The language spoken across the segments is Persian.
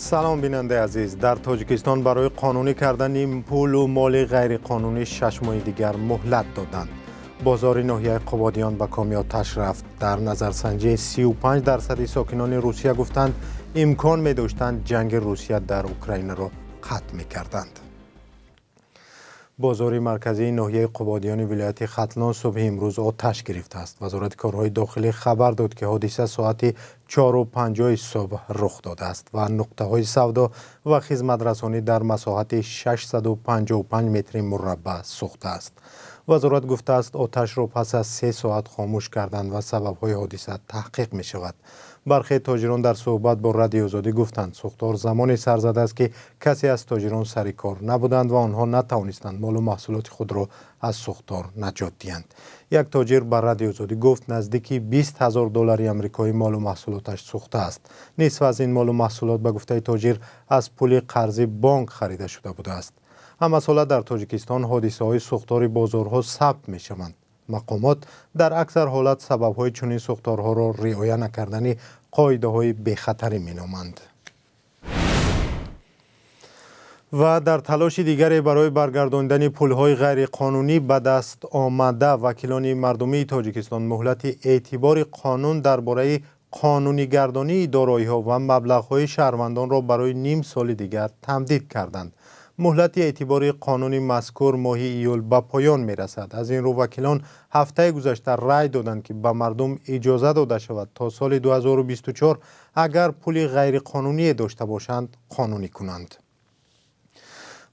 سلام بیننده عزیز. در تاجیکستان برای قانونی کردن پول و مال غیر قانونی 6 ماه دیگر مهلت دادند. بازار ناحیه قبادیان به کامی آتش رفت. در نظرسنجی 35% ساکنان روسیه گفتند امکان می داشتند جنگ روسیه در اوکراین را ختم می کردند. بازار مرکزی ناحیه قبادیان ولایت ختلان صبح امروز آتش گرفته است. وزارت کارهای داخلی خبر داد که حادثه ساعت 4:50 صبح رخ داده است و نقطه‌های سودا و خدمت رسانی در مساحت 655 متر مربع سوخته است. وزارت گفته است آتش را پس از 3 ساعت خاموش کردند و سبب‌های حادثه تحقیق می شود. برخی تاجران در صحبت با رادیو آزادی گفتند سوختار زمانی سر زده است که کسی از تاجران سر کار نبودند و آنها نتوانستند مال و محصولات خود را از سوختار نجات دهند. یک تاجر بر رادیو آزادی گفت نزدیکی $20,000 آمریکایی مال و محصولاتش سوخته است. نصف از این مال و محصولات به گفته تاجر از پول قرض بانک خریده شده بوده است. اما ساله در تاجیکستان حادثه‌های سوختار بازارها ثبت می‌شوند. مقامات در اکثر حالت سبب‌های چنین سوختارها را رعایت نکردن قاعده‌های بی‌خطری می‌نامند. و در تلاش دیگری برای برگرداندن پول‌های غیر قانونی به دست آمده وکیلان مردمی تاجیکستان مهلت اعتبار قانون درباره قانونی گردانی دارایی‌ها و مبلغ‌های شهروندان را برای نیم سال دیگر تمدید کردند. مهلت اعتبار قانونی مذکور ماه ایول به پایان می رسد. از این رو وکیلان هفته گذشته رأی دادند که به مردم اجازه داده شود تا سال 2024 اگر پول غیر قانونی داشته باشند قانونی کنند.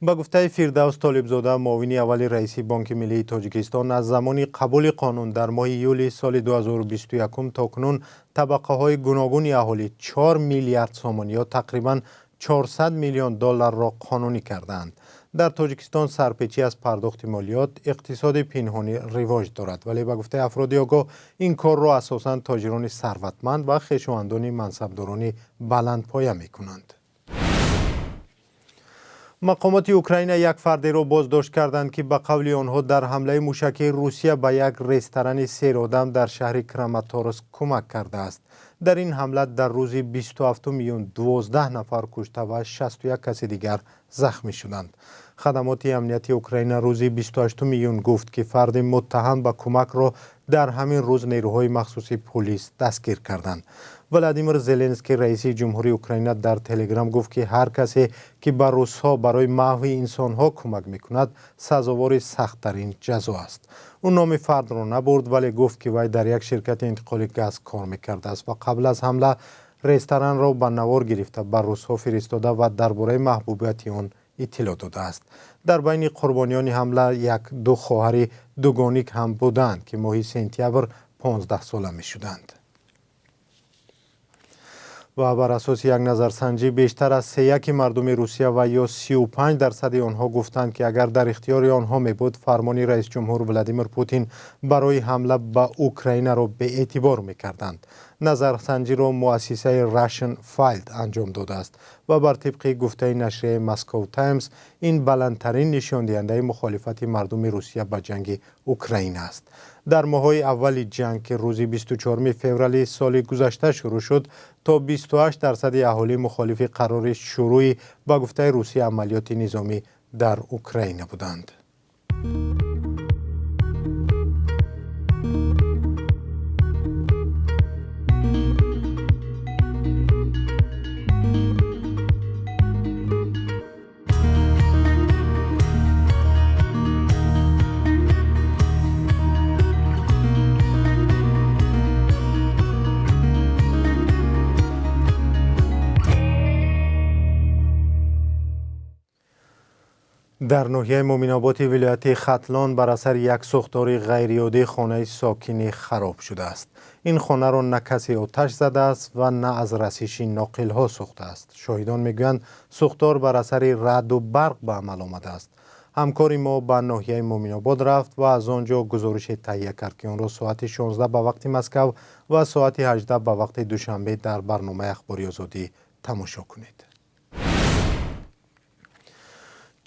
به گفته فردوس طالبزاده معاون اول رئیس بانک ملی تاجیکستان از زمان قبول قانون در ماه یولی سال 2021 تا کنون طبقه های گوناگون اهالی 4 میلیارد سوم یا تقریباً 400 میلیون دلار را قانونی کردند. در تاجیکستان سرپیچی از پرداخت مالیات اقتصاد پنهانی رواج دارد ولی به گفته افراد آگاه این کار را اساساً تاجران ثروتمند و خویشاوندان منصبداران بلندپایه می کنند. مقامات اوکراین یک فرد را بازداشت کردند که به قول آنها در حمله موشکی روسیه به یک رستوران سیرآدم در شهر کراماتورسک کمک کرده است. در این حمله در روز 27 میلیون 12 نفر کشته و 61 کس دیگر زخمی شدند. خدمات امنیتی اوکراین روز 28 میلیون گفت که فرد متهم به کمک را در همین روز نیروهای مخصوص پلیس دستگیر کردند. ولادیمیر زلنسکی رئیس جمهوری اوکراین در تلگرام گفت که هر کسی که به روس‌ها برای محو انسان‌ها کمک می‌کند سزاوار سخت‌ترین جزا است. او نام فرد را نبرد ولی گفت که وی در یک شرکت انتقال گاز کار می‌کرده است و قبل از حمله رستوران را به نوار گرفته به روس‌ها فرستاده و درباره محبوبیت آن اطلاع داده است. در بین قربانیان حمله دو خواهر دوگانیک هم بودند که ماه سپتامبر 15 ساله می‌شدند. و بر اساس یک نظرسنجی بیشتر از 3/1 مردم روسیه و یا 35% آنها گفتند که اگر در اختیار آنها می بود فرمان رئیس جمهور ولادیمیر پوتین برای حمله به اوکراین را به اعتبار می کردند. نظرسنجی را مؤسسه راشن فایلد انجام داده است و بر طبق گفته نشریه مسکو تایمز این بلندترین نشان دهنده مخالفت مردم روسیه به جنگ اوکراین است. در ماه‌های اول جنگ که روز 24 فوریه سال گذشته شروع شد تا 28% اهالی مخالف قرار شروع به گفته روسیه عملیات نظامی در اوکراین بودند. در ناحیه مومن‌آباد ولایت ختلان بر اثر یک سوختار غیرعادی خانه ساکنی خراب شده است. این خانه را نه کسی آتش زده است و نه از رسیش ناقل‌ها سوخته است. شاهدان میگویند سوختار بر اثر رعد و برق به عمل آمده است. همکار ما به ناحیه مومن‌آباد رفت و از آنجا گزارش تهیه کرد که آن را ساعت 16 به وقت مسکو و ساعت 18 به وقت دوشنبه در برنامه اخباری آزادی تماشا کنید.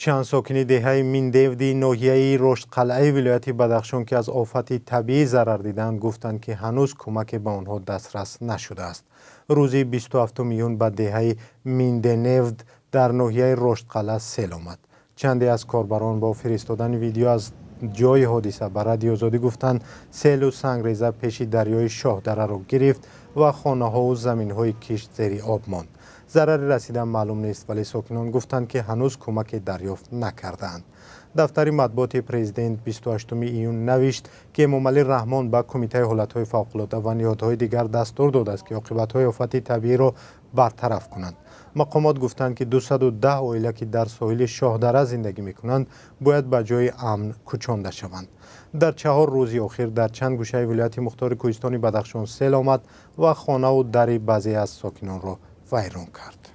چند ساکنی دهه میندودی ناحیه رشد قلعه ولایت بدخشان که از آفت طبیعی ضرر دیدند گفتند که هنوز کمک به آنها دسترس نشده است. روزی 27 میلیون به دهه میندنود در ناحیه رشد قلعه سیل آمد. چندی از کاربران با فرستادن ویدیو از جای حادثه به رادیو آزادی گفتند سیل و سنگریزه پیش دریای شاه دره را گرفت و خانه ها و زمین های کشت زیر آب ماند. ضرر رسیده معلوم نیست ولی ساکنان گفتند که هنوز کمک دریافت نکردند. دفتر مطبوعات پرزیدنت 28 ایون نوشت که امام علی رحمان به کمیته حالت‌های فوق‌العاده و نهادهای دیگر دستور داده است که عاقبت‌های آفت طبیعی را برطرف کنند. مقامات گفتند که 210 عائله که در ساحل شاه دره زندگی می‌کنند باید به جای امن کوچانده شوند. در 4 روز اخیر در چند گوشه ولایت مختار کوهستانی بدخشان سیل آمد و خانه و در بعضی از ساکنان را ویران کرد.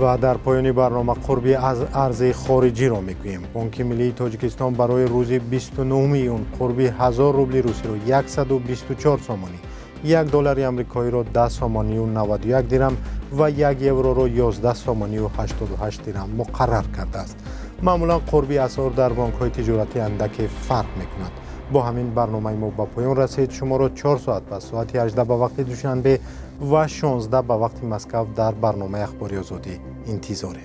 و در پایان برنامه قربی از ارز خارجی را میگوییم. بانک ملی تاجیکستان برای روز 29 ایون قربی 1000 روبل روسی را 124 سامانی، $1 آمریکایی را 10 سامانی و 91 درم و 1 یورو را 11 سامانی و 88 درم مقرر کرده است. معمولا قربی اسعار در بانک‌های تجارتی اندک فرق می‌کند. با همین برنامه ما به پایان رسید. شما را 4 ساعت پس ساعت 18 به وقت دوشنبه و 16 به وقت مسکو در برنامه اخباری آزادی انتظار